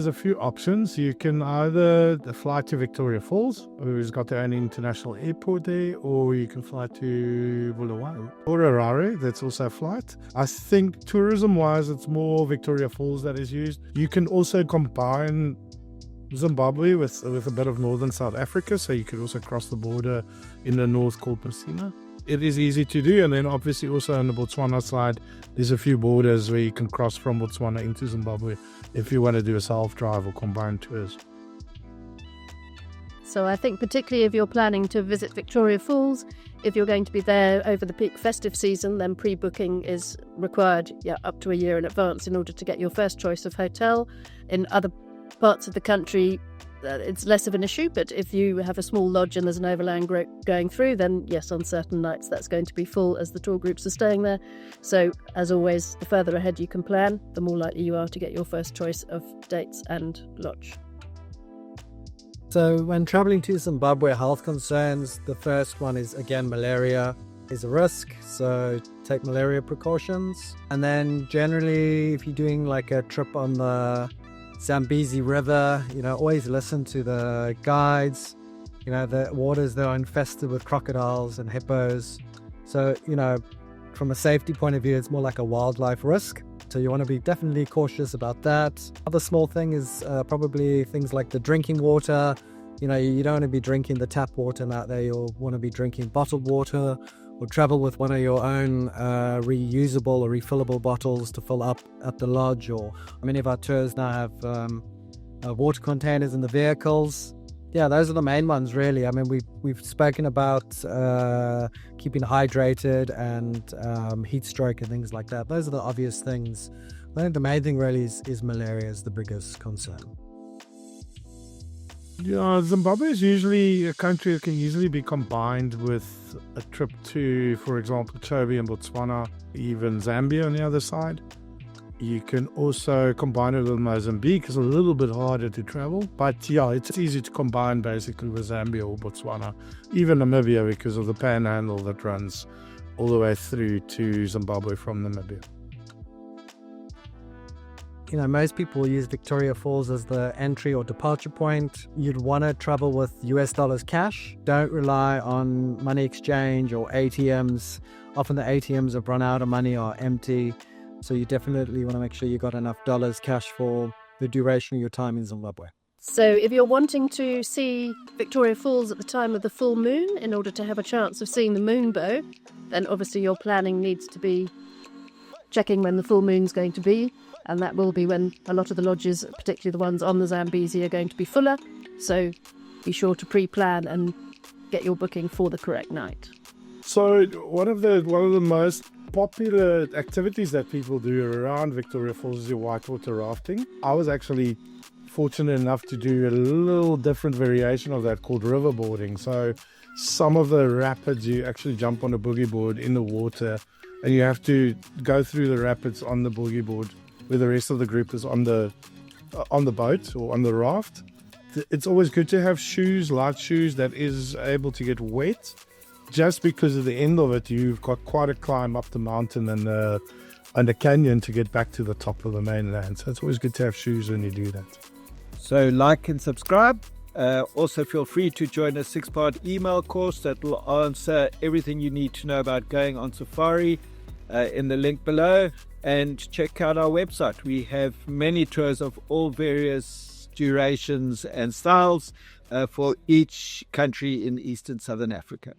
a few options. You can either fly to Victoria Falls, who's got their own international airport there, or you can fly to Bulawayo or Harare. That's also a flight. I think tourism-wise, it's more Victoria Falls that is used. You can also combine Zimbabwe with a bit of northern South Africa, so you could also cross the border in the north called Messina. It is easy to do, and then obviously also on the Botswana side, there's a few borders where you can cross from Botswana into Zimbabwe if you want to do a self-drive or combined tours. So I think particularly if you're planning to visit Victoria Falls, if you're going to be there over the peak festive season, then pre-booking is required up to a year in advance in order to get your first choice of hotel. In other parts of the country, it's less of an issue, but if you have a small lodge and there's an overland group going through, then yes, on certain nights that's going to be full as the tour groups are staying there. So as always, the further ahead you can plan, the more likely you are to get your first choice of dates and lodge. So when traveling to Zimbabwe, health concerns, the first one is, again, malaria is a risk, so take malaria precautions. And then generally, if you're doing like a trip on the Zambezi River, always listen to the guides. The waters there are infested with crocodiles and hippos. So, from a safety point of view, it's more like a wildlife risk. So you want to be definitely cautious about that. Other small thing is probably things like the drinking water. You don't want to be drinking the tap water out there. You'll want to be drinking bottled water, or travel with one of your own reusable or refillable bottles to fill up at the lodge. Or many of our tours now have water containers in the vehicles. Yeah, those are the main ones, really. We've spoken about keeping hydrated and heat stroke and things like that. Those are the obvious things. I think the main thing really is malaria is the biggest concern. Yeah, Zimbabwe is usually a country that can easily be combined with a trip to, for example, Chobe and Botswana, even Zambia on the other side. You can also combine it with Mozambique. It's a little bit harder to travel, but yeah, it's easy to combine basically with Zambia or Botswana, even Namibia, because of the panhandle that runs all the way through to Zimbabwe from Namibia. Most people use Victoria Falls as the entry or departure point. You'd want to travel with US dollars cash. Don't rely on money exchange or ATMs. Often the ATMs have run out of money or empty. So you definitely want to make sure you got enough dollars cash for the duration of your time in Zimbabwe. So if you're wanting to see Victoria Falls at the time of the full moon in order to have a chance of seeing the Moonbow, then obviously your planning needs to be checking when the full moon's going to be. And that will be when a lot of the lodges, particularly the ones on the Zambezi, are going to be fuller. So be sure to pre-plan and get your booking for the correct night. So one of the most popular activities that people do around Victoria Falls is your whitewater rafting. I was actually fortunate enough to do a little different variation of that called riverboarding. So some of the rapids, you actually jump on a boogie board in the water, and you have to go through the rapids on the boogie board, where the rest of the group is on the boat or on the raft. It's always good to have shoes, light shoes that is able to get wet, just because at the end of it, you've got quite a climb up the mountain and the canyon to get back to the top of the mainland. So it's always good to have shoes when you do that. So like and subscribe. Also feel free to join a 6-part email course that will answer everything you need to know about going on safari in the link below. And check out our website. We have many tours of all various durations and styles for each country in East and Southern Africa.